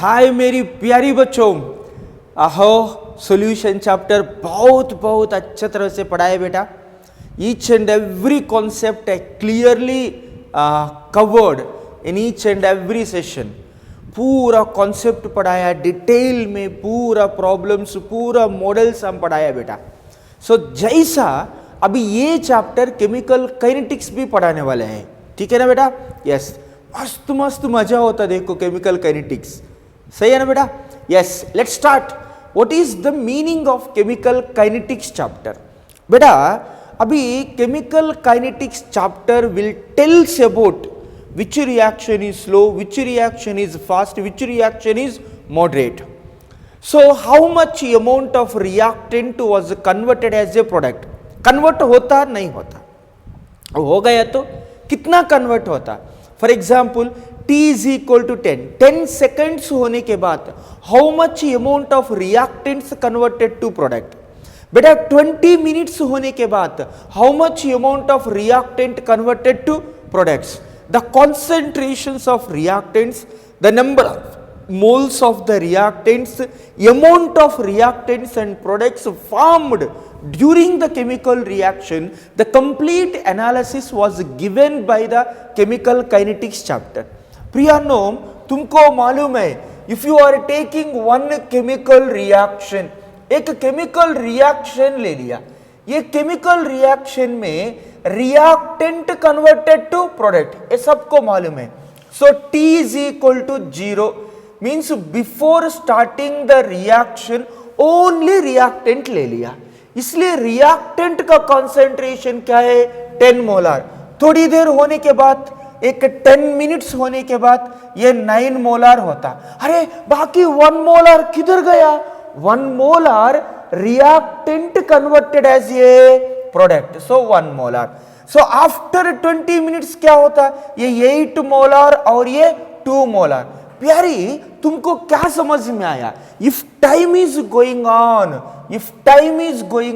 हाय मेरी प्यारी बच्चों, आहो सॉल्यूशन चैप्टर बहुत बहुत अच्छे तरह से पढ़ा है बेटा। ईच एंड एवरी कॉन्सेप्ट है clearly covered in each and every session. पूरा कॉन्सेप्ट पढ़ाया डिटेल में, पूरा प्रॉब्लम्स, पूरा मॉडल्स हम पढ़ाया बेटा। सो जैसा अभी ये चैप्टर केमिकल काइनेटिक्स भी पढ़ाने वाले हैं, ठीक है ना बेटा। यस, मस्त मस्त मजा होता देखो केमिकल काइनेटिक्स, सही है ना बेटा। Yes, let's start. What is the meaning of chemical kinetics chapter? बेटा अभी chemical kinetics chapter will tells about which reaction is slow, which reaction is fast, which reaction is moderate. So how much amount of reactant was converted as a product? Convert होता नहीं होता, हो गया तो कितना convert होता? For example t is equal to 10 seconds होने के बाद how much amount of reactants converted to product? बेटा 20 मिनट्स होने के बाद how much amount of reactant converted to products? The concentrations of reactants, the number of moles of the reactants, amount of reactants and products formed during the chemical reaction, the complete analysis was given by the chemical kinetics chapter. प्रियानो, तुमको मालूम है, if you are taking one chemical reaction, एक chemical reaction ले लिया, ये chemical reaction में reactant converted to product, ये सबको मालूम है। So T is equal to 0 means before starting the reaction only reactant ले लिया, इसलिए रिएक्टेंट का कॉन्सेंट्रेशन क्या है? 10 मोलार। थोड़ी देर होने के बाद, एक 10 मिनट्स होने के बाद ये 9 मोलार होता। अरे बाकी 1 मोलार किधर गया? 1 molar reactant converted as a product, so 1 molar. So after 20 minutes क्या होता? ये 8 molar और ये 2 molar. प्यारी, तुमको क्या समझ में आया? If time is going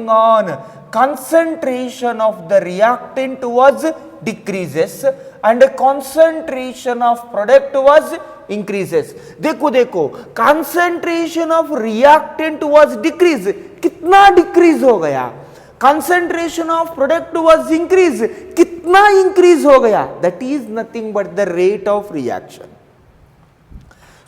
on, concentration of the reactant was decreases and concentration of product was increases. देखो concentration of reactant was decrease, कितना decrease हो गया? concentration of product was increase, कितना increase हो गया? that is nothing but the rate of reaction.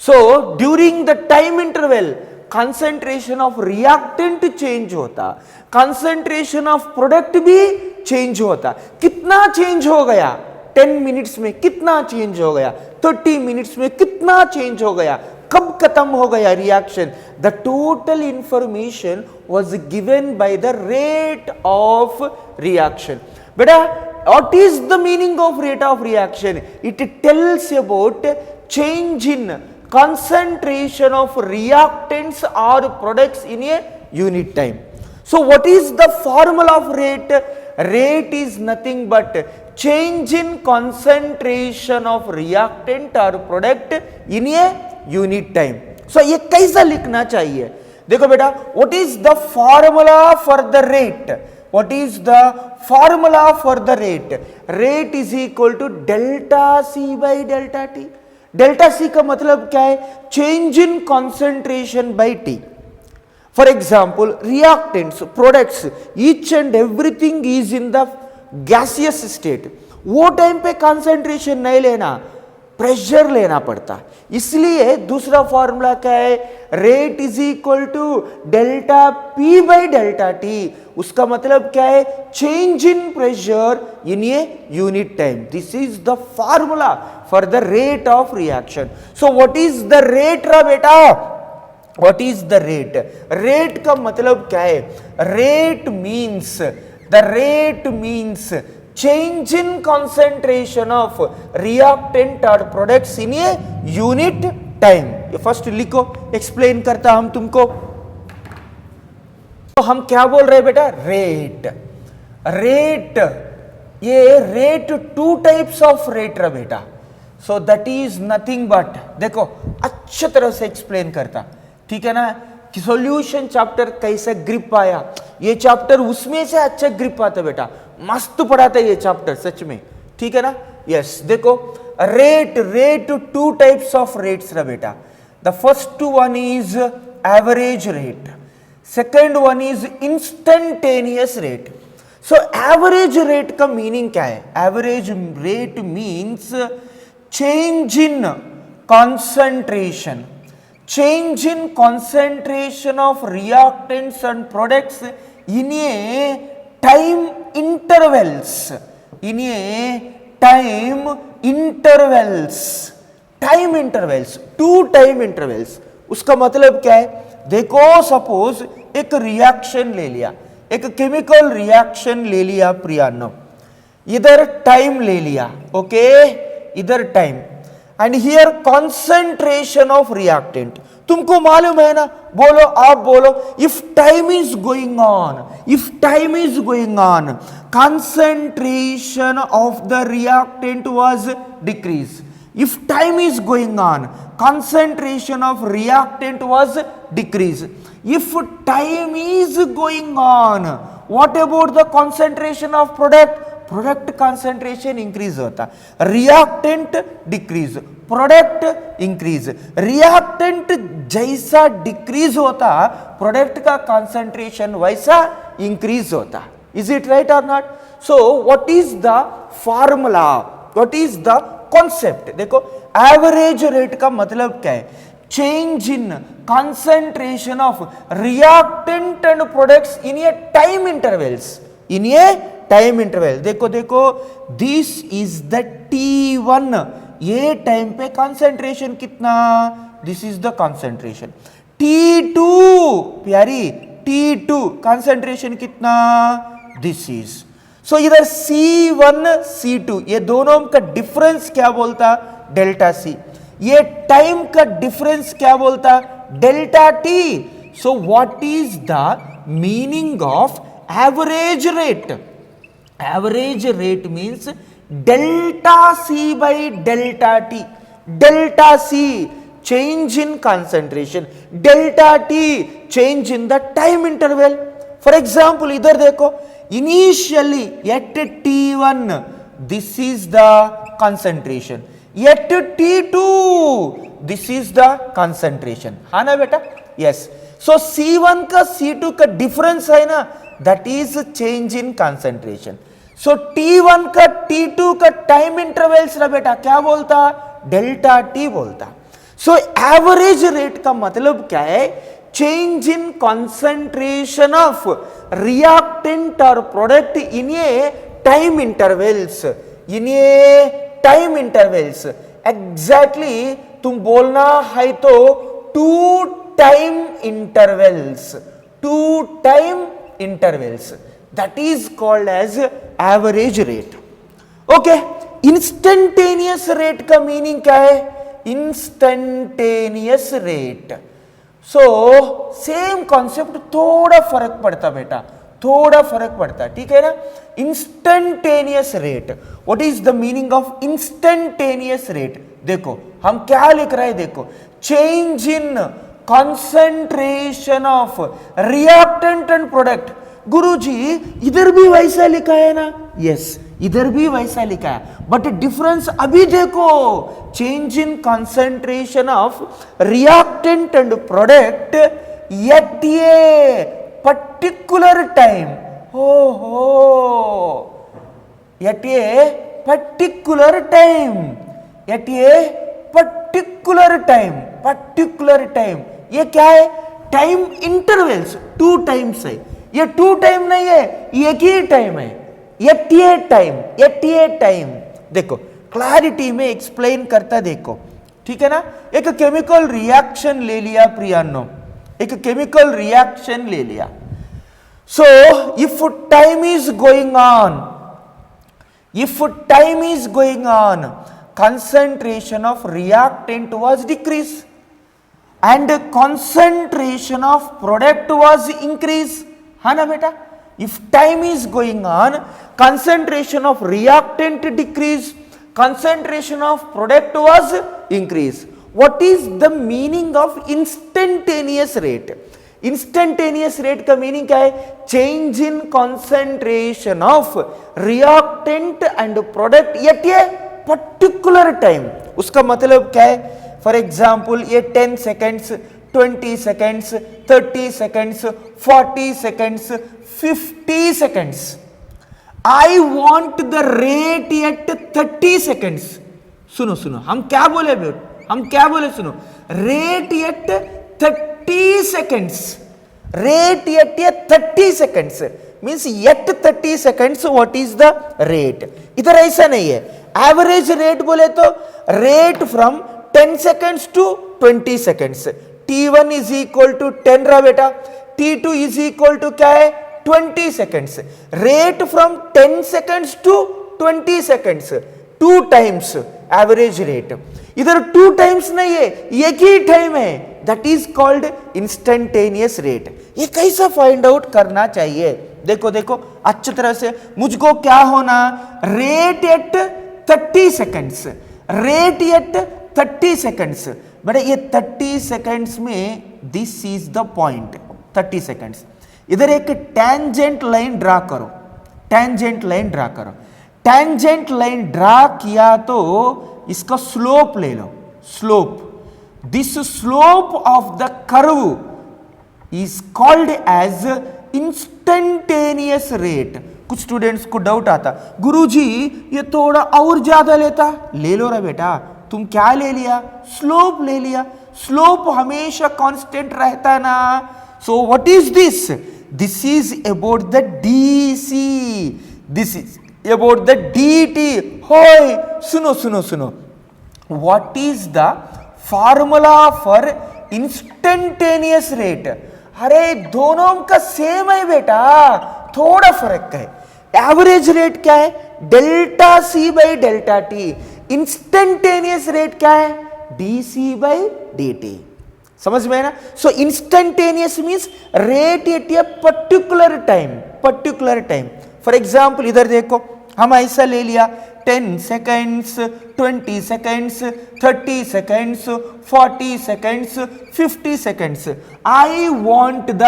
So during the time interval concentration of reactant change होता, concentration of product भी change होता। कितना change हो गया? 10 मिनट्स में कितना चेंज हो गया? 30 मिनट्स में कितना चेंज हो गया? कब खत्म हो गया reaction? The total information was given by the rate of reaction. बेटा what is the meaning of rate of reaction? It tells about change in concentration of reactants or products in a unit time. So what is the formula of rate? Rate is nothing but change in concentration of reactant or product in a unit time. So ये कैसा लिखना चाहिए? देखो बेटा, what is the formula for the rate? What is the formula for the rate? Rate is equal to delta C by delta T. Delta C का मतलब क्या है? Change in concentration by T. For example reactants, products, each and everything is in the gaseous state. वो time पे concentration नहीं लेना, pressure लेना पड़ता, इसलिए दूसरा फॉर्मूला क्या है? Rate is equal to delta P by delta T. उसका मतलब क्या है? Change in pressure in a unit time. This is the formula for the rate of reaction. So what is the rate रा बेटा? What is the rate? Rate का मतलब क्या है? Rate means change in concentration of reactant or products in a unit time. ये first लिखो, explain करता हम तुमको। तो हम क्या बोल रहे हैं बेटा? रेट, ये रेट 2 टाइप्स ऑफ रेट रहा बेटा। So that is nothing but, देखो अच्छी तरह से एक्सप्लेन करता, ठीक है ना। कि सॉल्यूशन चैप्टर कैसे ग्रिप आया, ये चैप्टर उसमें से अच्छा ग्रिप आता बेटा, मस्त पढ़ाता है ये चैप्टर सच में, ठीक है ना। यस, देखो रेट 2 टाइप्स ऑफ रेट्स रहा बेटा। The first one is average rate. Second one is instantaneous rate. So average rate का meaning क्या है? Average rate means change in concentration. Change in concentration of reactants and products in a time intervals. In a time intervals. Time intervals, 2 time intervals. उसका मतलब क्या है? देखो suppose एक reaction ले लिया, एक केमिकल रिएक्शन ले लिया प्रियानो, इधर टाइम ले लिया, ओके, इधर time, and here concentration of reactant. तुमको मालूम है ना, बोलो, आप बोलो, if time is going on, if time is going on, concentration of the reactant was decreased. If time is going on, concentration of reactant was decreased. If time is going on, what about the concentration of product? Product concentration increase होता, reactant decrease, product increase. reactant जैसा decrease होता, product का concentration वैसा increase होता. Is it right or not? So what is the formula? What is the concept? देखो average rate का मतलब क्या है? Change in concentration of reactant and products in a time intervals. In a time interval. देखो देखो, this is the T1. ये time पे concentration कितना? This is the concentration. T2 प्यारी, T2 concentration कितना? This is. So इधर C1 C2 ये दोनों का डिफरेंस क्या बोलता? Delta C. ये टाइम का डिफरेंस क्या बोलता? Delta T. So what is the meaning of average rate? Average rate means delta C by delta T. Delta C change in concentration, delta T change in the time interval. For example, इधर देखो, initially at T1 this is the concentration, at T2 this is the concentration. हाँ ना बेटा? Yes. So C1 का C2 का difference है ना, that is change in concentration. So T1 का T2 का time intervals ना बेटा क्या बोलता? डेल्टा T बोलता. So average rate का मतलब क्या है? Change in concentration of reactant or product in a time intervals. In a time intervals. Exactly तुम बोलना है तो 2 time intervals. 2 time intervals. That is called as average rate. Okay. Instantaneous rate का meaning क्या है? Instantaneous rate. So same concept, थोड़ा फर्क पड़ता बेटा, थोड़ा फर्क पड़ता, ठीक है ना? Instantaneous rate. What is the meaning of instantaneous rate? देखो हम क्या लिख रहे हैं, देखो, change in concentration of reactant and product. गुरुजी इधर भी वैसा लिखा है ना? यस, इधर भी वैसा लिखा है, बट डिफरेंस अभी देखो, change in concentration of reactant and product at a particular time. हो at a particular time, at a particular time, particular time. ये क्या है? टाइम इंटरवल्स, 2 टाइम्स है. ये 2 टाइम नहीं है, एक ही टाइम है. At a time, at a time. देखो क्लैरिटी में एक्सप्लेन करता, देखो, ठीक है ना? एक केमिकल रिएक्शन ले लिया प्रियानो, एक केमिकल रिएक्शन ले लिया. So if time is going on, if time is going on, concentration of reactant was decreased and concentration of product was increased. हाँ ना बेटा? If time is going on, concentration of reactant decreased, concentration of product was increased. What is the meaning of instantaneous rate? Instantaneous rate का meaning क्या है? Change in concentration of reactant and product at a particular time. उसका मतलब क्या है? For example ये 10 seconds, 20 seconds, 30 seconds, 40 seconds, 50 seconds. I want the rate at 30 seconds. सुनो सुनो, हम क्या बोले सुनो, rate at 30 seconds. Rate at 30 seconds means at 30 seconds what is the rate. इधर ऐसा नहीं है. Average rate बोले तो rate from 10 seconds to 20 seconds. T1 is equal to 10 रहा बेटा, T2 is equal to क्या है 20 seconds. Rate from 10 seconds to 20 seconds, 2 times average rate. इधर 2 times नहीं है, एक ही टाइम है, that is called instantaneous rate. ये कैसा फाइंड आउट करना चाहिए? देखो देखो अच्छी तरह से, मुझको क्या होना, rate at 30 seconds, rate at 30 seconds. बड़े ये 30 सेकेंड्स में this is the point. 30 seconds इधर एक टेंजेंट लाइन ड्रा करो, टेंजेंट लाइन ड्रा करो. टेंजेंट लाइन ड्रा किया तो इसका स्लोप ले लो, slope. This slope of the curve is called as instantaneous rate. कुछ स्टूडेंट्स को डाउट आता, गुरुजी ये थोड़ा और ज्यादा लेता. ले लो रे बेटा, तुम क्या ले लिया, स्लोप ले लिया. स्लोप हमेशा कांस्टेंट रहता ना. सो what is this? This is about the DC. This is about the DT. होय, सुनो सुनो सुनो. What is the formula for instantaneous rate? अरे दोनों का सेम है बेटा, थोड़ा फर्क है. एवरेज रेट क्या है, delta C by delta T. Instantaneous rate क्या है, DC बाई DT. समझ में है ना. So instantaneous means rate at a particular time, particular time. For example इधर देखो, हम ऐसा ले लिया 10 seconds, 20 seconds, 30 seconds, 40 seconds, 50 seconds. I want the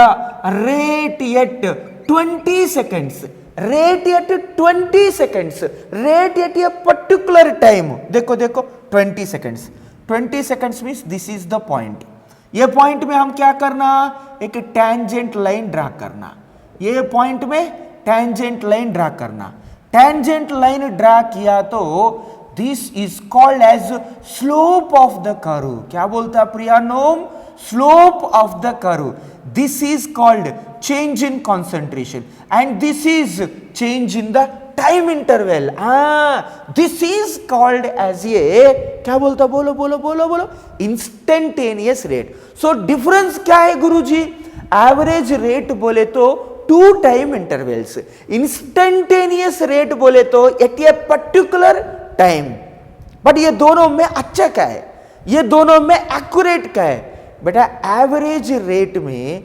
rate at 20 seconds, rate at 20 seconds, rate at a particular time. देखो देखो 20 seconds, 20 seconds means this is the point. ये point में हम क्या करना, एक टेंजेंट लाइन ड्रा करना. ये पॉइंट में टेंजेंट लाइन ड्रा करना. टेंजेंट लाइन ड्रा किया तो this is called as slope of the curve. क्या बोलता प्रियानोम, slope of the curve. This is called change in concentration and this is change in the time interval. This is called as ये क्या बोलता, बोलो बोलो बोलो बोलो, इंस्टेंटेनियस रेट. सो डिफरेंस क्या है गुरुजी, एवरेज रेट बोले तो 2 टाइम इंटरवल्स, इंस्टेंटेनियस रेट बोले तो at a particular time. But ये दोनों में अच्छा क्या है, ये दोनों में एक्यूरेट क्या है बेटा, एवरेज रेट में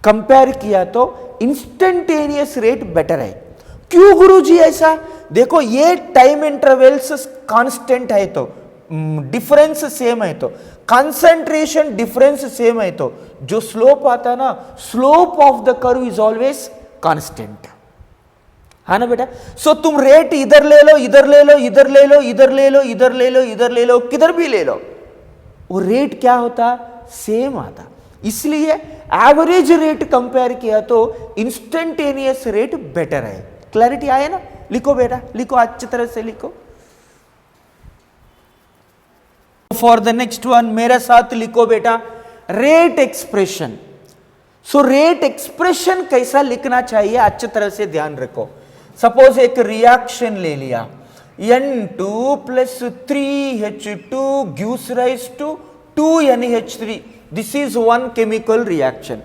कंपेयर किया तो इंस्टेंटेनियस रेट बेटर है. क्यों गुरुजी ऐसा? देखो ये टाइम इंटरवल्स कांस्टेंट है तो, डिफरेंस सेम है तो, कंसंट्रेशन डिफरेंस सेम है तो जो स्लोप आता ना, slope of the curve is always constant. है ना बेटा. सो तुम रेट इधर ले लो, इधर ले लो, इधर ले लो, इधर ले लो, इधर ले लो, इधर ले लो, किधर भी ले लो, वो रेट क्या होता, सेम आता. इसलिए एवरेज रेट कंपेयर किया तो इंस्टेंटेनियस रेट बेटर है. क्लैरिटी आया ना. लिखो बेटा, लिखो अच्छी तरह से लिखो. फॉर द नेक्स्ट वन मेरे साथ लिखो बेटा, rate expression. So rate expression कैसा लिखना चाहिए अच्छी तरह से ध्यान रखो. सपोज एक रिएक्शन ले लिया, N2 plus 3H2 gives rise to 2NH3. This is one chemical reaction.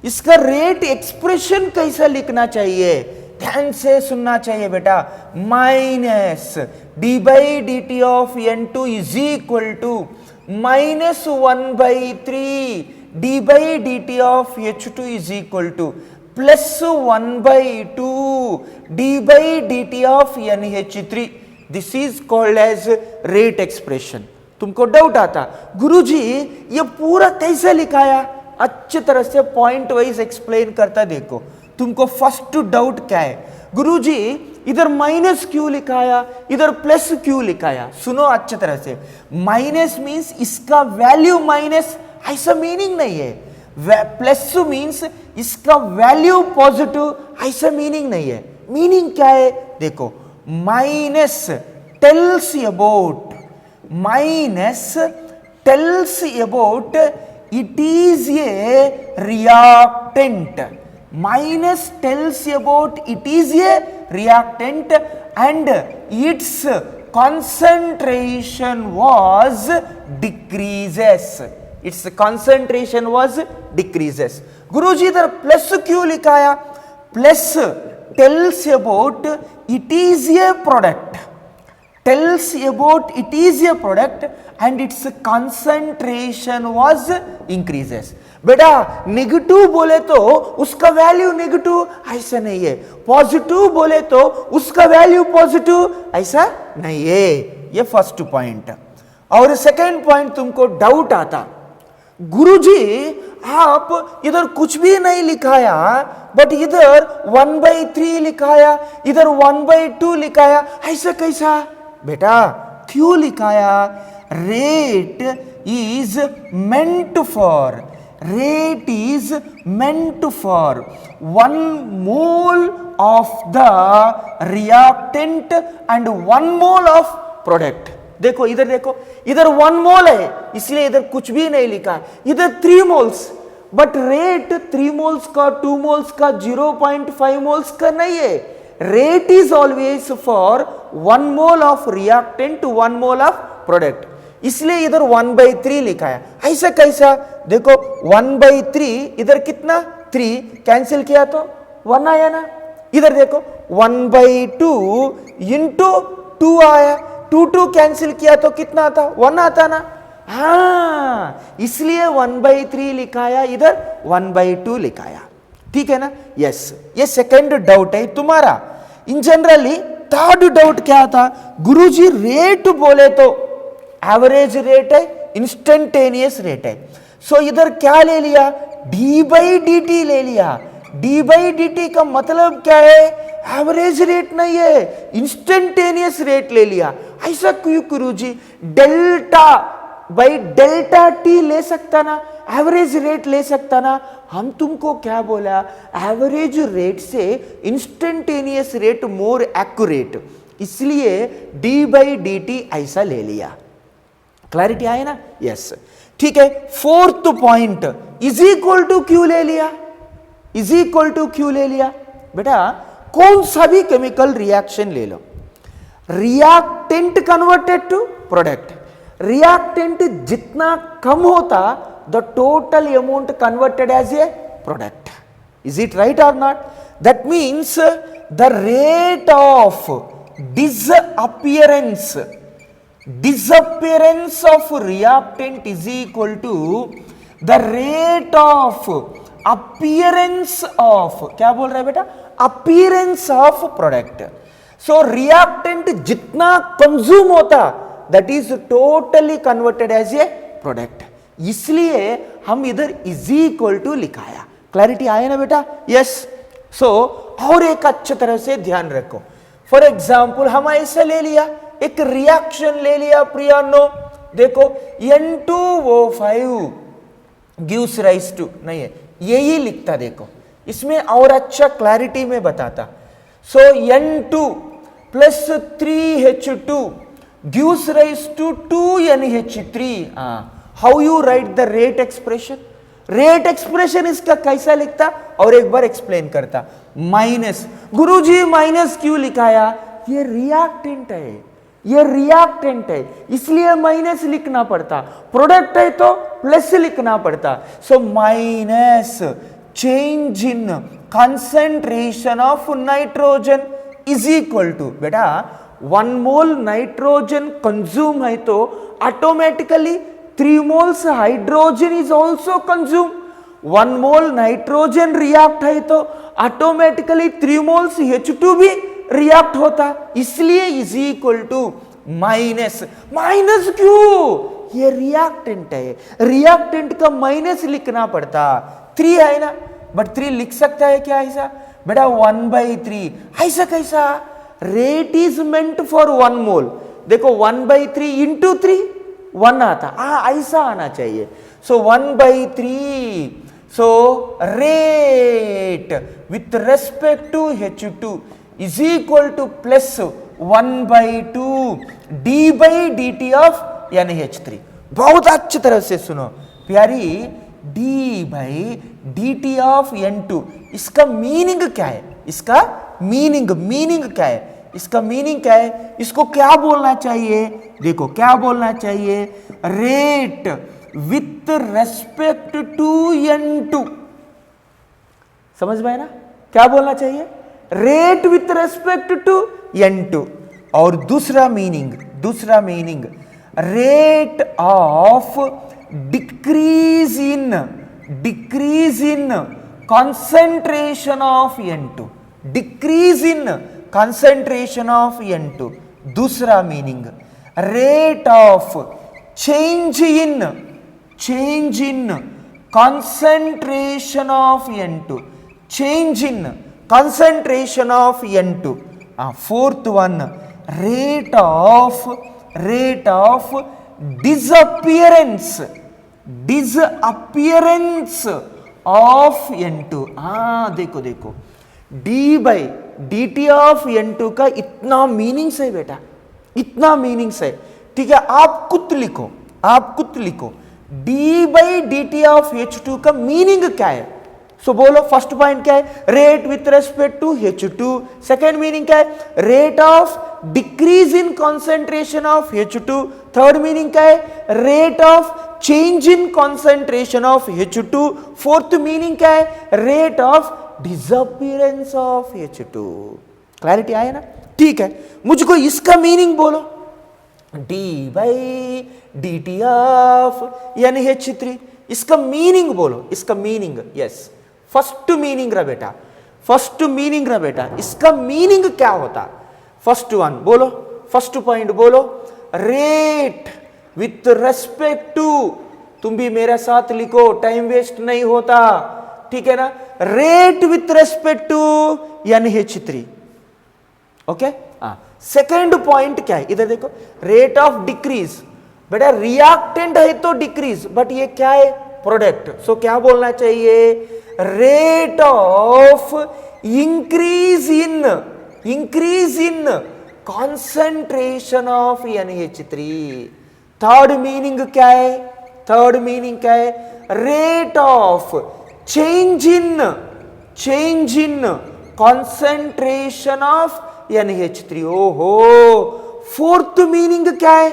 इसका रेट एक्सप्रेशन कैसा लिखना चाहिए, ध्यान से सुनना चाहिए बेटा. Minus D by D T of N2 is equal to minus 1/3 D by D T of H2 is equal to plus 1/2 D by D T of NH3. This is called as rate expression. तुमको doubt आता, गुरुजी ये पूरा कैसे लिखाया, अच्छी तरह से पॉइंट वाइज एक्सप्लेन करता. देखो तुमको फर्स्ट डाउट क्या है, गुरुजी इधर माइनस क्यों लिखाया, इधर प्लस क्यों लिखाया? सुनो अच्छी तरह से, माइनस मीन्स इसका वैल्यू माइनस, ऐसा मीनिंग नहीं है। प्लस मीन्स इसका वैल्यू पॉजिटिव, ऐसा मीनिंग नहीं है। मीनिंग क्या है देखो, minus tells about, minus tells about it is a reactant, minus tells about it is a reactant and its concentration was decreases, its concentration was decreases। गुरुजी इधर plus क्यों लिखाया? Plus tells about it is a product, tells about it is a product and its concentration was increases। बेटा negative बोले तो उसका value negative, ऐसा नहीं है। पॉजिटिव बोले तो उसका वैल्यू पॉजिटिव, ऐसा नहीं है। ये फर्स्ट पॉइंट। और सेकंड पॉइंट तुमको डाउट आता, गुरुजी आप इधर कुछ भी नहीं लिखाया बट इधर 1/3 लिखाया, इधर 1/2 लिखाया, ऐसा कैसा? बेटा क्यों लिखाया? Rate is meant for, rate is meant for 1 mole of the reactant and 1 mole of product। देखो इधर, देखो इधर 1 मोल है इसलिए इधर कुछ भी नहीं लिखा है, इधर 3 मोल्स, बट रेट 3 मोल्स का, 2 मोल्स का, 0.5 मोल्स का नहीं है। Rate is always for 1 mole of reactant, 1 mole of product, इसलिए इधर 1/3 लिखा है। ऐसा कैसा? देखो 1/3 इधर कितना, 3 कैंसिल किया तो 1 आया ना। इधर देखो 1/2 इंटू 2 आया, 2 कैंसिल किया तो कितना आता? 1 आता ना। हाँ, इसलिए 1/3 लिखाया, इधर 1/2 लिखाया। ठीक है ना? यस, ये सेकंड डाउट है तुम्हारा। इन जनरली थर्ड डाउट क्या था? गुरुजी रेट बोले तो एवरेज रेट है, इंस्टेंटेनियस रेट है। सो इधर क्या ले लिया? d/dt ले लिया। d/dt का मतलब क्या है? एवरेज रेट नहीं है, इंस्टेंटेनियस रेट ले लिया। ऐसा क्यों गुरुजी? डेल्टा बाई डेल्टा टी ले सकता ना, एवरेज रेट ले सकता ना। हम तुमको क्या बोला? एवरेज रेट से इंस्टेंटेनियस रेट मोर एक्यूरेट, इसलिए d/dt ऐसा ले लिया। क्लैरिटी आए ना? यस, ठीक है। Fourth point, is equal to क्यों ले लिया? इज इक्वल टू क्यों ले लिया? बेटा कौन सा भी केमिकल रिएक्शन ले लो, reactant converted to product, reactant जितना कम होता the total amount converted as a product. Is it right और not? That means the rate of disappearance of reactant is equal to the rate of appearance of, क्या बोल रहा है बेटा? appearance of product। so reactant जितना consume होता that is totally converted as a product, इसलिए हम इधर is equal to लिखाया। क्लैरिटी आया ना बेटा? यस। सो और एक अच्छी तरह से ध्यान रखो। फॉर एग्जाम्पल हम ऐसा ले लिया, एक रिएक्शन ले लिया प्रियानो, देखो N2O5 गिव्स राइज टू, नहीं है यही लिखता, देखो इसमें और अच्छा क्लैरिटी में बताता। So N2 plus 3H2 gives rise to 2NH3। How you write the rate expression? Rate expression इसका कैसा लिखता और एक बार एक्सप्लेन करता। माइनस, गुरुजी माइनस क्यों लिखाया? ये रिएक्टेंट है, ये रिएक्टेंट है इसलिए माइनस लिखना पड़ता, प्रोडक्ट है तो प्लस लिखना पड़ता। So minus change in concentration of nitrogen is equal to, बेटा 1 मोल नाइट्रोजन कंज्यूम है तो automatically 3 moles hydrogen is also consume. 1 mole nitrogen react है तो ऑटोमेटिकली 3 moles H2 भी रिएक्ट होता, इसलिए is equal to minus. Minus क्यों? ये रिएक्टेंट है, रिएक्टेंट का माइनस लिखना पड़ता। 3 है ना, बट 3 लिख सकता है क्या ऐसा? बेटा 1/3 ऐसा कैसा? Rate is meant for 1 mole. देखो 1/3 इंटू 3 1 आता, ऐसा आना चाहिए। So 1/3, so rate with respect to H2 is equal to plus 1/2 d/dt of NH3। बहुत अच्छी तरह से सुनो प्यारी, d/dt ऑफ N2, इसका मीनिंग क्या है? इसका मीनिंग क्या है? इसका मीनिंग क्या है? इसको क्या बोलना चाहिए? देखो क्या बोलना चाहिए? Rate with respect to N2। समझ में है ना? क्या बोलना चाहिए? Rate with respect to N2। और दूसरा meaning rate of decrease in concentration of N2, decrease in concentration of N2। दूसरा meaning rate of change in concentration of N2, change in concentration of N2। Fourth one rate of disappearance of N2। देखो d/dt of N2 का इतना meanings है बेटा, इतना meanings है। ठीक है, आप खुद लिखो d/dt ऑफ H2 का मीनिंग क्या है? सो बोलो, फर्स्ट पॉइंट क्या है? Rate with respect to H2। Second meaning क्या है? Rate of decrease in concentration of H2। Third meaning क्या है? Rate of change in concentration of H2। Fourth meaning क्या है? Rate of disappearance of H2। Clarity आया ना? ठीक है, मुझको इसका मीनिंग बोलो, d/dt ऑफ NH3। इसका मीनिंग बोलो, इसका मीनिंग। यस, फर्स्ट मीनिंग रहा बेटा, इसका मीनिंग क्या होता? फर्स्ट वन बोलो, फर्स्ट पॉइंट बोलो, रेट विथ रेस्पेक्ट टू, तुम भी मेरे साथ लिखो, टाइम वेस्ट नहीं होता, ठीक है ना? Rate with respect to NH3। Okay, second point क्या है? इधर देखो, रेट ऑफ डिक्रीज। बेटा रिएक्टेंट है तो डिक्रीज, बट ये क्या है? प्रोडक्ट। सो क्या बोलना चाहिए? Rate of increase in concentration of NH3। Third meaning क्या है? Rate of change in concentration of NH3। ओहो, फोर्थ मीनिंग क्या है?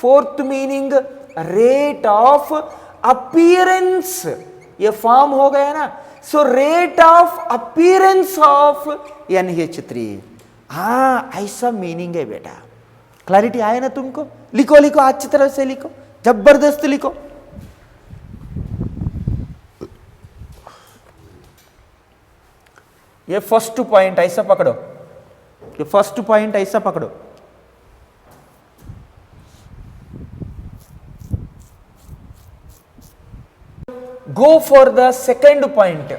Fourth meaning rate of appearance. ये फॉर्म हो गया ना? सो rate of appearance of NH3। ऐसा मीनिंग है बेटा। क्लैरिटी आया ना तुमको? लिखो अच्छी तरह से लिखो, जबरदस्त लिखो। ये फर्स्ट पॉइंट ऐसा पकड़ो, go for the second point.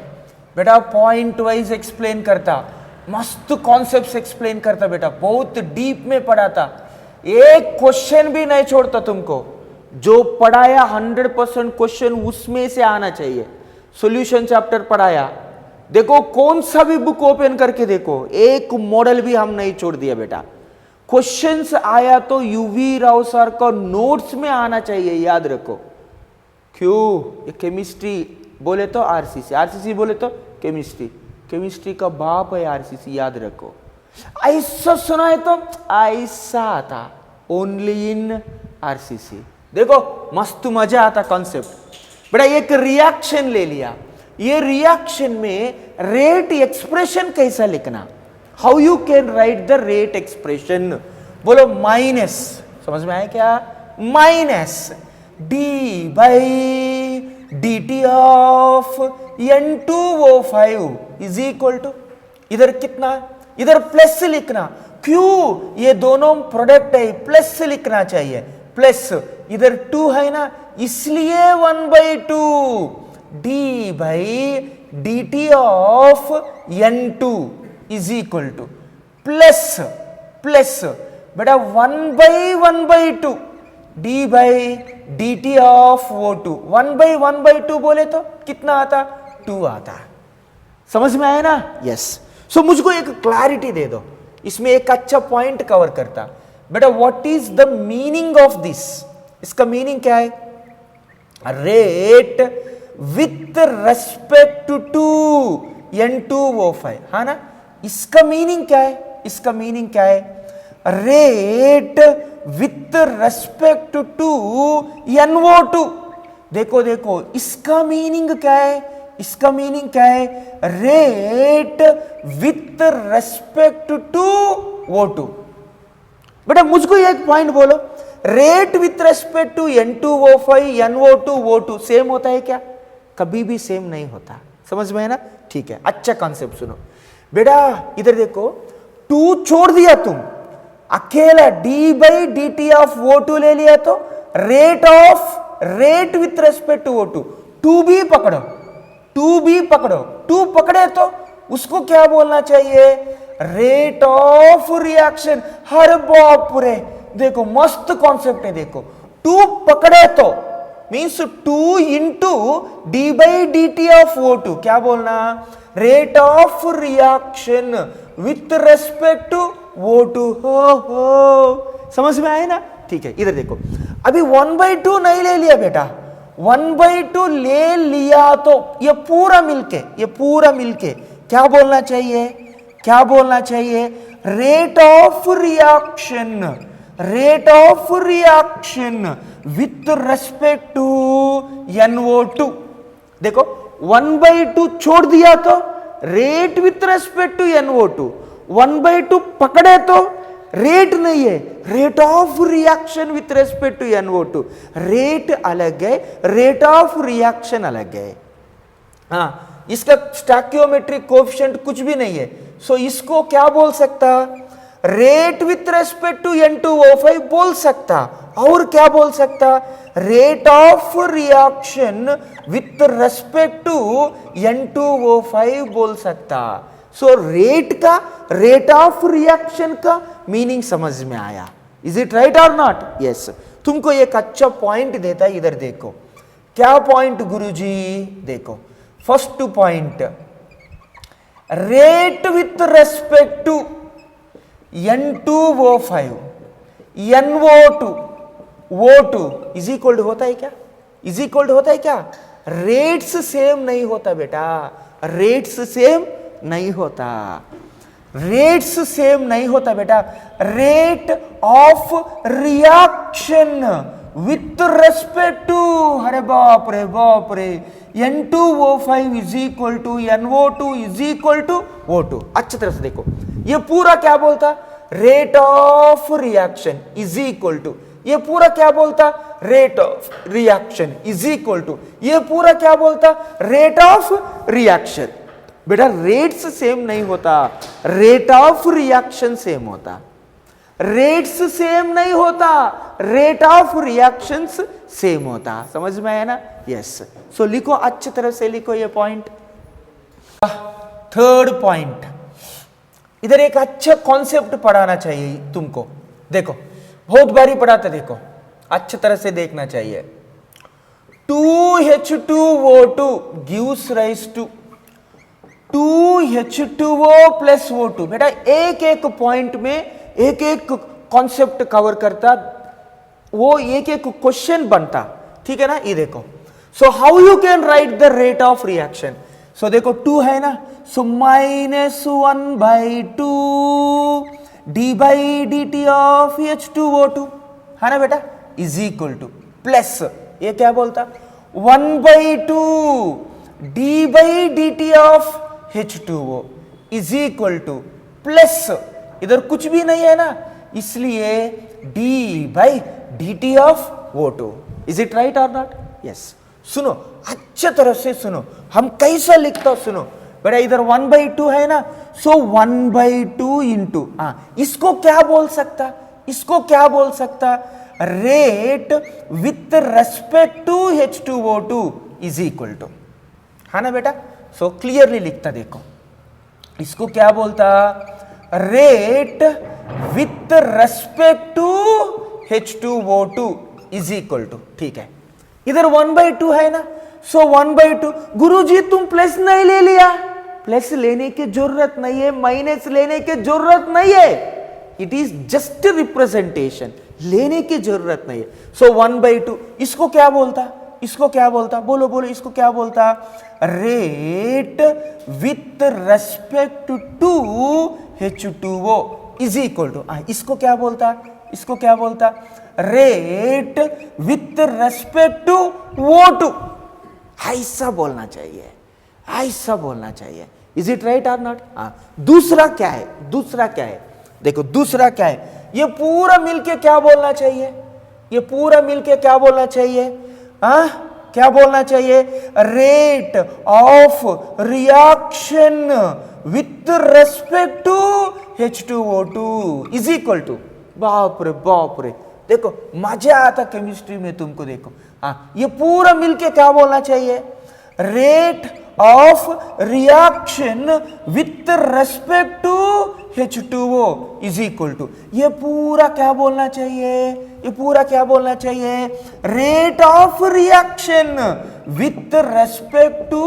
बेटा पॉइंट वाइज एक्सप्लेन करता, मस्त कॉन्सेप्ट्स एक्सप्लेन करता बेटा, बहुत डीप में पढ़ाता, एक क्वेश्चन भी नहीं छोड़ता तुमको। जो पढ़ाया 100% क्वेश्चन उसमें से आना चाहिए। सॉल्यूशन चैप्टर पढ़ाया, देखो कौन सा भी बुक ओपन करके देखो, एक मॉडल भी हम नहीं छोड़ दिया बेटा। क्वेश्चंस आया तो यूवी राव सर का नोट्स में आना चाहिए, याद रखो। क्यों? ये केमिस्ट्री बोले तो आरसीसी बोले तो केमिस्ट्री का बाप है आरसीसी, याद रखो। ऐसा सुना है तो ऐसा आता, ओनली इन आरसीसी। देखो मस्त मजा आता कॉन्सेप्ट। बेटा एक रिएक्शन ले लिया, ये रिएक्शन में रेट एक्सप्रेशन कैसा लिखना, how you can write the rate expression. बोलो माइनस, समझ में आया क्या? Minus d/dt of N2O5 is equal to, इधर कितना? इधर प्लस लिखना। क्यों? ये दोनों प्रोडक्ट है, प्लस लिखना चाहिए, प्लस। इधर 2 है ना, इसलिए 1/2 d/dt of N2 is equal to plus plus बेटा 1/1/2 D by D T of O2 1/1/2 बोले तो कितना आता 2 आता। समझ में आया ना? यस। सो मुझको एक क्लैरिटी दे दो, इसमें एक अच्छा पॉइंट कवर करता बेटा। What is the meaning of this? इसका मीनिंग क्या है? Rate with respect to N2O5, हाँ ना? इसका मीनिंग क्या है? इसका मीनिंग क्या है? Rate with respect to NO2। देखो देखो इसका मीनिंग क्या है? इसका मीनिंग क्या है? Rate with respect to O2। बेटा मुझको एक पॉइंट बोलो, rate with respect to N2O5 NO2 O2 same होता है क्या? कभी भी सेम नहीं होता। समझ में है ना? ठीक है, अच्छा कॉन्सेप्ट सुनो बेटा। इधर देखो 2 छोड़ दिया तुम, अकेला d by D T of O2 ले लिया तो rate with respect to O2 2 भी पकड़ो, 2 भी पकड़ो, 2 पकड़े तो उसको क्या बोलना चाहिए? Rate of reaction. हर बाप रे, देखो मस्त कॉन्सेप्ट है। देखो 2 पकड़े तो means 2 into D by D T of O2, क्या बोलना? Rate of reaction with respect to O2। हो समझ में आए ना? ठीक है, इधर देखो अभी 1/2 नहीं ले लिया बेटा, 1/2 ले लिया तो ये पूरा मिलके क्या बोलना चाहिए? क्या बोलना चाहिए? Rate of reaction with respect to NO2। देखो 1/2 छोड़ दिया तो rate with respect to NO2, 1/2 पकड़े तो रेट नहीं है, rate of reaction with respect to NO2। Rate अलग है, रेट ऑफ रिएक्शन अलग है। हाँ, इसका स्टैकियोमेट्रिक कोएफिशिएंट कुछ भी नहीं है। सो इसको क्या बोल सकता? Rate with respect to N2O5 बोल सकता, और क्या बोल सकता? Rate of reaction with respect to N2O5 बोल सकता। सो रेट ऑफ रिएक्शन का मीनिंग समझ में आया? इज इट राइट और नॉट? यस। तुमको एक अच्छा पॉइंट देता है, इधर देखो क्या पॉइंट गुरुजी? देखो first point, rate with respect to N2O5 NO2 O2 is equal to होता है क्या? इज इक्वल टू होता है क्या? रेट्स सेम नहीं होता बेटा, रेट्स सेम नहीं होता, रेट्स सेम नहीं होता बेटा। Rate of reaction with respect to, अरे बाप रे, N2O5 is equal to NO2 is equal to O2। अच्छी तरह से देखो, ये पूरा क्या बोलता? Rate of reaction is equal to, ये पूरा क्या बोलता? Rate of reaction is equal to, ये पूरा क्या बोलता? Rate of reaction. बेटा रेट्स सेम नहीं होता, रेट ऑफ रिएक्शन सेम होता। रेट्स सेम नहीं होता, रेट ऑफ रिएक्शंस सेम होता। समझ में आया ना? यस। सो लिखो, अच्छी तरह से लिखो ये पॉइंट। थर्ड पॉइंट, इधर एक अच्छा कॉन्सेप्ट पढ़ाना चाहिए तुमको। देखो बहुत बारी पढ़ाते, देखो अच्छी तरह से देखना चाहिए। 2H2O2 gives rise to 2H2O plus O2। बेटा एक एक पॉइंट में एक एक कॉन्सेप्ट कवर करता, वो एक एक क्वेश्चन बनता, ठीक है ना? ये देखो, so how you can write the rate of reaction? So देखो 2 है ना, so -1/2 D by D T of H2O2 है ना बेटा, इज इक्वल टू प्लस, ये क्या बोलता? 1/2 D by D T of H2O is equal to plus, इधर कुछ भी नहीं है ना, इसलिए d by D T of O2। Is it right और नॉट? यस। सुनो अच्छे तरह से सुनो, हम कैसा लिखता सुनो बेटा। इधर 1/2 है ना, सो 1/2 इंटू, इसको क्या बोल सकता? इसको क्या बोल सकता? Rate with respect to H2O2 is equal to, है ना बेटा? सो क्लियरली लिखता, देखो इसको क्या बोलता? Rate with respect to H2O2 is equal to, ठीक है, इधर 1/2 है ना, सो 1/2, गुरुजी तुम प्लस नहीं ले लिया, प्लस लेने की जरूरत नहीं है, माइनस लेने की जरूरत नहीं है, इट इज जस्ट रिप्रेजेंटेशन, लेने की जरूरत नहीं है। सो 1/2 इसको क्या बोलता, इसको क्या बोलता, बोलो बोलो, इसको क्या बोलता, rate with respect to H2O is equal to, इसको क्या बोलता, इसको क्या बोलता, rate with respect to O2, ऐसा बोलना चाहिए, ऐसा बोलना चाहिए। इज इट राइट और नॉट? दूसरा क्या है, दूसरा क्या है, देखो दूसरा क्या है, ये पूरा मिलके क्या बोलना चाहिए, ये पूरा मिलके क्या बोलना चाहिए, क्या बोलना चाहिए, rate of reaction with respect to H2O2 is equal to, बाप रे, देखो मजा आता केमिस्ट्री में तुमको, देखो ये पूरा मिलके क्या बोलना चाहिए, rate of reaction with respect to H2O is equal to, ये पूरा क्या बोलना चाहिए, ये पूरा क्या बोलना चाहिए, rate of reaction with respect to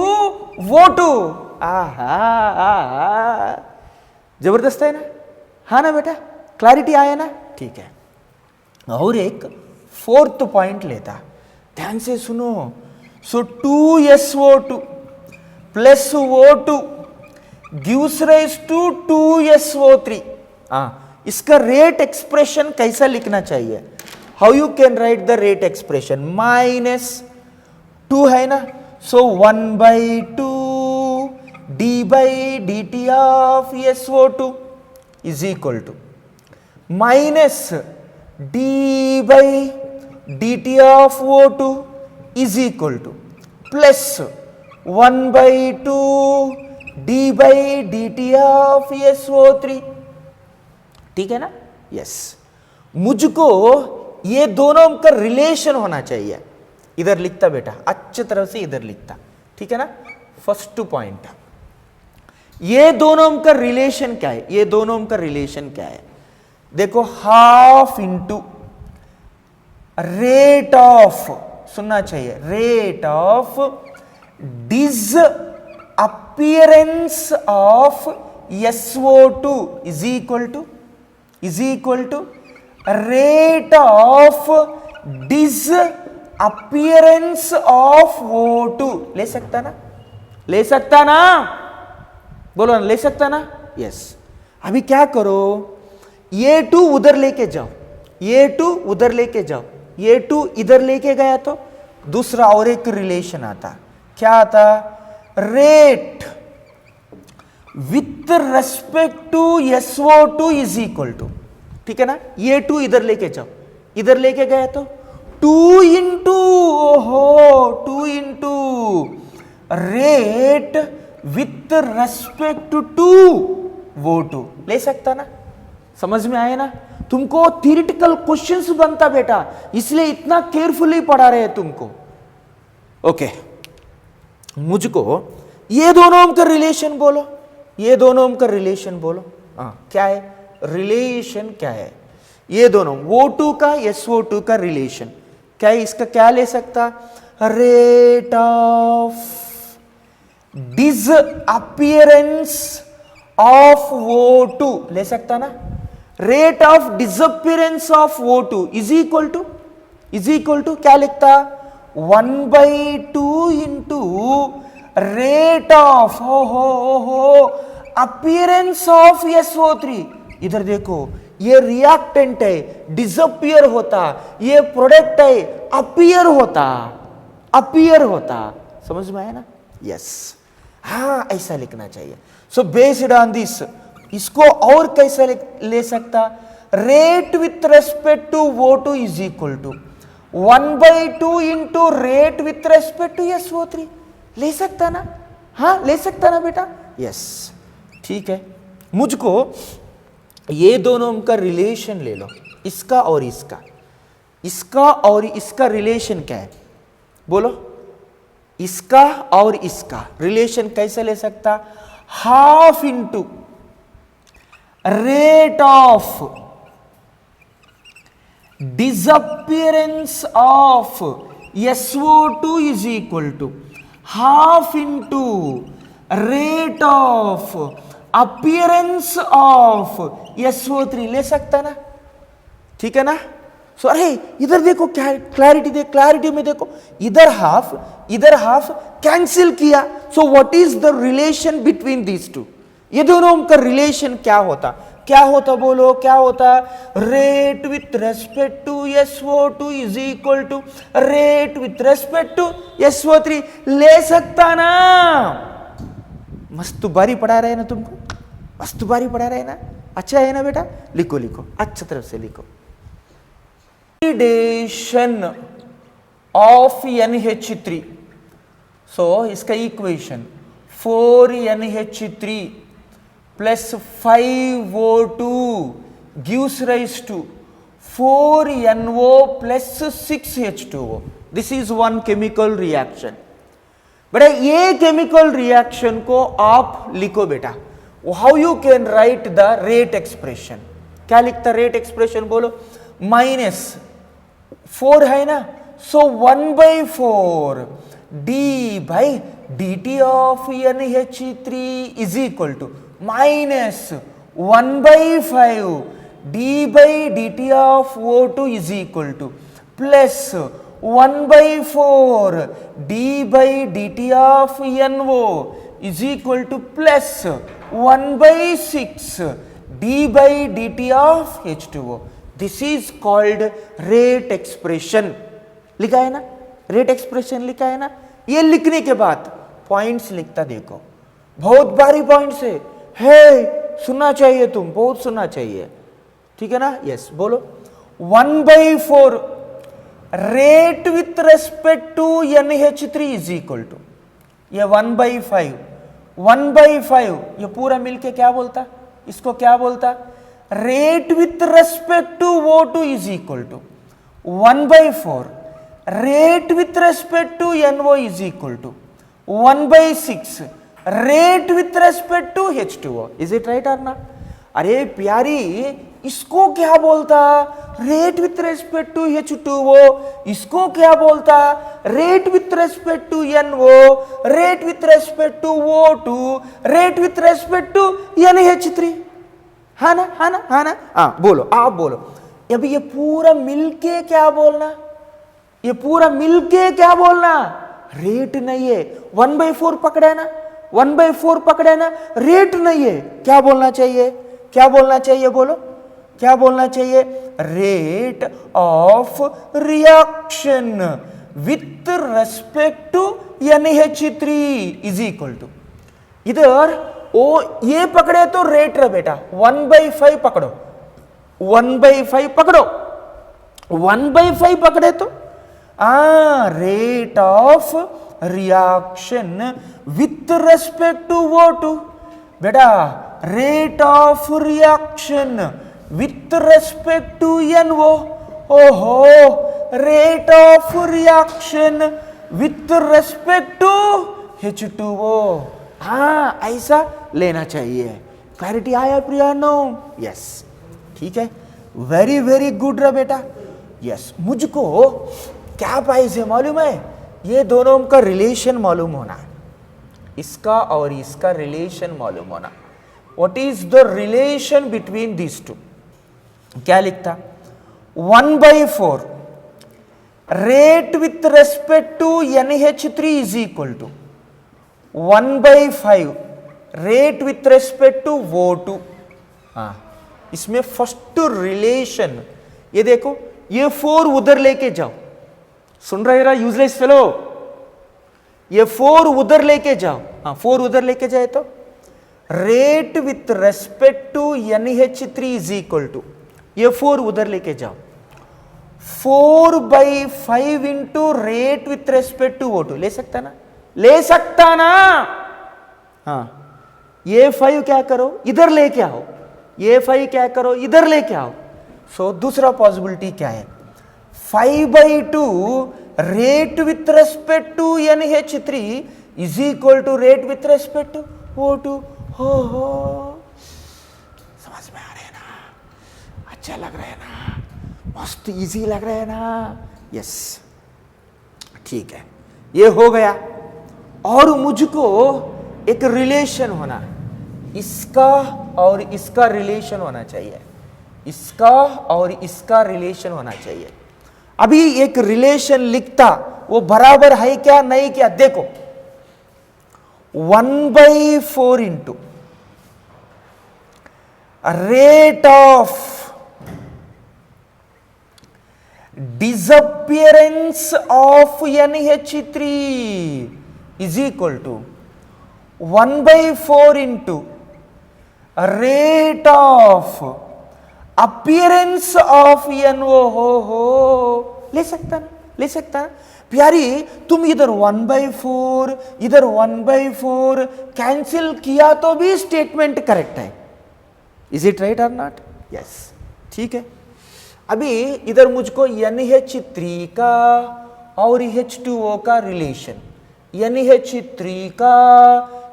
O2। जबरदस्त है ना, हाँ ना बेटा, क्लैरिटी आया ना, ठीक है। और एक फोर्थ पॉइंट लेता, ध्यान से सुनो, so 2SO2 plus O2 gives rise to 2SO3, इसका रेट एक्सप्रेशन कैसा लिखना चाहिए, how you can write the rate expression, -2 है ना, so 1/2 d/dt of SO2 is equal to minus d/dt of O2 is equal to plus 1/2 d/dt of SO3, ठीक है ना, yes. मुझको ये दोनों का रिलेशन होना चाहिए, इधर लिखता बेटा, अच्छी तरह से इधर लिखता, ठीक है ना। फर्स्ट पॉइंट, ये दोनों का रिलेशन क्या है, ये दोनों का रिलेशन क्या है, देखो हाफ इंटू रेट ऑफ, सुनना चाहिए, rate of disappearance of SO2 is equal to rate of disappearance of O2, ले सकता ना, ले सकता ना, बोलो ना, ले सकता ना, यस। अभी क्या करो, A2 उधर लेके जाओ, A2 उधर लेके जाओ, A2 इधर लेके गया तो दूसरा और एक रिलेशन आता, क्या आता, rate with respect to SO2 is equal to, ठीक है ना, A2 इधर लेके जाओ, इधर लेके गया तो 2 into rate with respect to O2, ले सकता ना, समझ में आया ना, तुमको थियरिटिकल क्वेश्चंस बनता बेटा, इसलिए इतना केयरफुली पढ़ा रहे हैं तुमको, ओके। मुझको ये दोनों का रिलेशन बोलो, ये दोनों का रिलेशन बोलो, क्या है रिलेशन, क्या है ये दोनों O2 का SO2 का रिलेशन क्या है, इसका क्या ले सकता, rate of disappearance of O2 ले सकता ना, rate of disappearance of O2 is equal to क्या लिखता, 1/2 into rate of appearance of SO3, इधर देखो ये रिएक्टेंट है, डिसअपीयर होता, ये प्रोडक्ट है, अपीयर होता, समझ में आया ना, यस। हाँ ऐसा लिखना चाहिए। सो बेस्ड ऑन दिस, इसको और कैसे ले सकता, rate with respect to O2 is equal to 1/2 into rate with respect to SO3, ले सकता ना, हाँ ले सकता ना बेटा, यस, ठीक है। मुझको ये दोनों का रिलेशन ले लो, इसका और इसका, इसका और इसका रिलेशन क्या है, बोलो, इसका और इसका रिलेशन कैसे ले सकता, half into rate of disappearance of SO2 is equal to half into rate of appearance of SO3 ले सकता ना, ठीक है ना। सो अरे इधर देखो, क्लैरिटी दे, क्लैरिटी में देखो, इधर हाफ कैंसिल किया। So what is the relation between these two? ये दोनों का रिलेशन क्या होता बोलो, क्या होता? Rate with respect to SO2 is equal to rate with respect to SO3 ले सकता ना। मस्त बारी पढ़ा रहे ना तुमको, मस्त बारी पढ़ा रहे ना, अच्छा है ना बेटा? लिखो अच्छा तरफ से लिखो। ऑक्सीडेशन ऑफ NH3, सो इसका equation 4NH3 plus 5O2 gives rise to 4NO plus 6H2O. This is one chemical reaction. बेटा ये केमिकल रिएक्शन को आप लिखो बेटा। How you can write the rate expression? क्या लिखता रेट एक्सप्रेशन बोलो? -4 है ना, so 1/4 d/dt of NH3 is equal to -1/5 d/dt of O2 is equal to plus 1/4 d/dt of NO is equal to plus 1/6 d/dt of H2O। This is called rate expression. लिखा है ना, rate expression लिखा है ना। ये लिखने के बाद पॉइंट्स लिखता देखो, बहुत भारी पॉइंट्स है, सुनना चाहिए, तुम बहुत सुनना चाहिए, ठीक है ना? यस बोलो। 1/4 rate with respect to NH3 is equal to, ये 1/5 ये पूरा मिलके क्या बोलता? इसको क्या बोलता? Rate with respect to O2 is equal to 1/4 rate with respect to NO is equal to 1/6 rate with respect to H2O। Is it right और ना? अरे प्यारी, इसको क्या बोलता? Rate with respect to H2O। इसको क्या बोलता? Rate with respect to NO, rate with respect to O2, rate with respect to NH3। हाँ ना, हाँ ना, हाँ ना? हाँ बोलो, आप बोलो। अभी ये पूरा मिलके क्या बोलना? ये पूरा मिलके क्या बोलना? रेट नहीं है, 1/4 पकड़ा ना, 1/4 पकड़ा ना, रेट नहीं है। क्या बोलना चाहिए? क्या बोलना चाहिए बोलो? क्या बोलना चाहिए? Rate of reaction with respect to NH3 is equal to, इधर ओ ये पकड़े तो रेट रहा बेटा, 1/5 पकड़ो, 1/5 पकड़ो, 1/5 पकड़े तो rate of reaction with respect to O2 बेटा, rate of reaction with respect to NO। ओहो, rate of reaction with respect to H2O। हाँ ऐसा लेना चाहिए। क्लैरिटी आया प्रियानो? यस, ठीक है, वेरी वेरी गुड रा बेटा। यस, मुझको क्या पाइजे मालूम है? ये दोनों का रिलेशन मालूम होना, इसका और इसका रिलेशन मालूम होना। What is the relation between this two? क्या लिखता? 1/4 rate with respect to NH3 is equal to 1/5 rate with respect to O2। हाँ, इसमें फर्स्ट रिलेशन ये देखो, ये 4 उधर लेके जाओ, सुन रहे रहा यूजलेस फेलो, ये 4 उधर लेके जाओ। हाँ 4 उधर लेके जाए तो rate with respect to NH3 is equal to, ये 4 उधर लेके जाओ, 4/5 into rate with respect to O2। ले सकता ना? ले सकता ना? हाँ, ये 5 क्या करो, इधर लेके आओ, ये 5 क्या करो, इधर लेके आओ। सो दूसरा पॉसिबिलिटी क्या है? 5/2 rate with respect to NH3 is equal to rate with respect to O2। हो समझ समझ में आ रहे हैं ना, अच्छा लग रहा है ना, मस्त इजी लग रहा है ना, यस ठीक है, ये हो गया। और मुझको एक रिलेशन होना, इसका और इसका रिलेशन होना चाहिए, इसका और इसका रिलेशन होना चाहिए। अभी एक रिलेशन लिखता, वो बराबर है क्या नहीं क्या, देखो 1/4 into rate of disappearance of NH3 is equal to 1/4 into rate of appearance of NO हो ले सकता ना, ले सकता ना प्यारी। तुम इधर 1/4 इधर 1/4 कैंसिल किया तो भी स्टेटमेंट करेक्ट है। इज इट राइट और नॉट? यस ठीक है। अभी इधर मुझको NH3 का और H2O का रिलेशन, NH3 का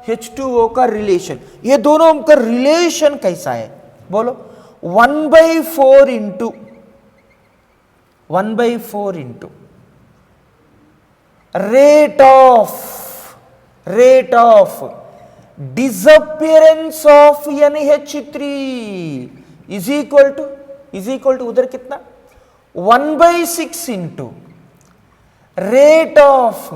H2O का रिलेशन, ये दोनों का रिलेशन कैसा है बोलो? 1/4 into 1/4 into rate of disappearance of NH3 is equal to उधर कितना 1/6 into rate of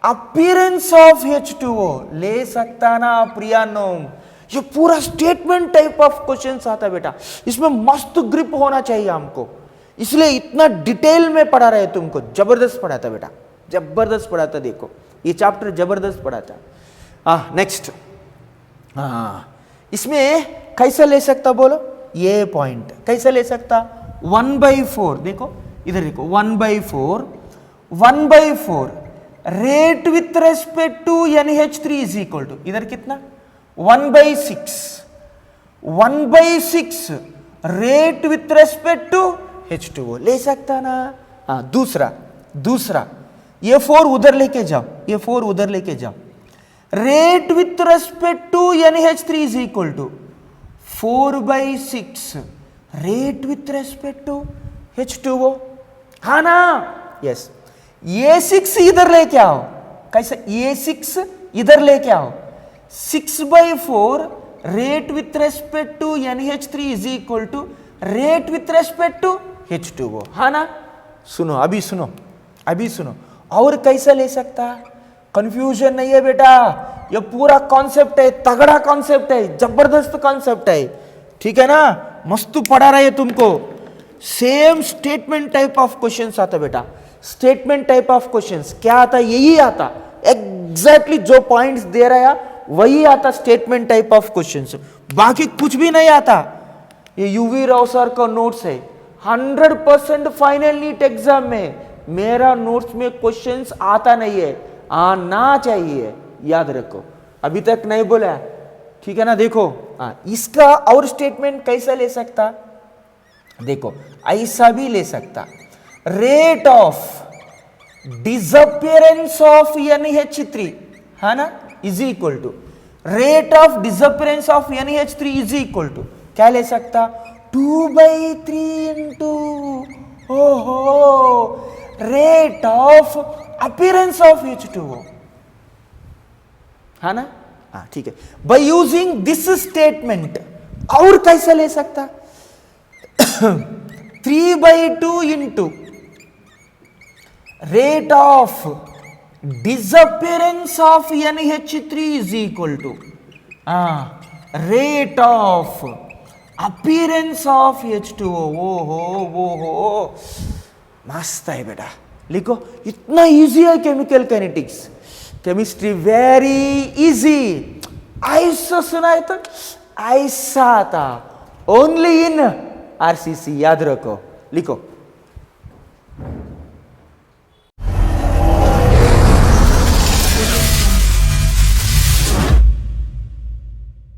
appearance of H2O ले सकता ना प्रियानो? ये पूरा स्टेटमेंट टाइप ऑफ क्वेश्चंस आता बेटा, इसमें मस्त ग्रिप होना चाहिए हमको, इसलिए इतना डिटेल में पढ़ा रहे तुमको, जबरदस्त पढ़ाता बेटा, जबरदस्त पढ़ाता। देखो ये चैप्टर जबरदस्त पढ़ाता। नेक्स्ट इसमें कैसा ले सकता बोलो? ये पॉइंट कैसे ले सकता? 1/4 देखो इधर देखो 1/4 rate with respect to NH3 is equal to इधर कितना 1/6 rate with respect to H2O ले सकता ना? दूसरा ये 4 उधर लेके जाओ, ये 4 उधर लेके जाओ। Rate with respect to NH3 is equal to 4/6 rate with respect to H2O, हाँ ना? यस। A6 इधर लेके आओ, कैसे A6 इधर लेके आओ, 6/4 rate with respect to NH3 is equal to rate with respect to H2O, हाँ ना? सुनो अभी सुनो और कैसा ले सकता? कंफ्यूजन नहीं है बेटा, ये पूरा कॉन्सेप्ट है, तगड़ा कॉन्सेप्ट है, जबरदस्त कॉन्सेप्ट है, ठीक है ना? मस्त पढ़ा रहे तुमको। Same statement type of questions आता बेटा, स्टेटमेंट टाइप ऑफ क्वेश्चंस क्या आता? यही आता, एग्जैक्टली जो पॉइंट्स दे रहा है वही आता स्टेटमेंट टाइप ऑफ क्वेश्चंस, बाकी कुछ भी नहीं आता। ये यूवी राव सर का नोट्स है, 100% फाइनल नीट एग्जाम में मेरा नोट्स में क्वेश्चंस आता नहीं है, आना चाहिए, याद रखो। अभी तक नहीं बोला, ठीक है ना? देखो इसका और स्टेटमेंट कैसा ले सकता? देखो ऐसा भी ले सकता, rate of disappearance of NH3, है ना, is equal to rate of disappearance of NH3 is equal to क्या ले सकता? 2/3 into rate of appearance of H2O, है ना? हाँ ठीक है। बाय यूजिंग दिस स्टेटमेंट और कैसा ले सकता? 3/2 into rate of disappearance of NH3 is equal to rate of appearance of H2O। वो मस्त है बेटा, लिखो। इतना इजी है chemical kinetics, chemistry very easy. ऐसा सुना है तो ऐसा आता, ओनली इन RCC, याद रखो, लिखो।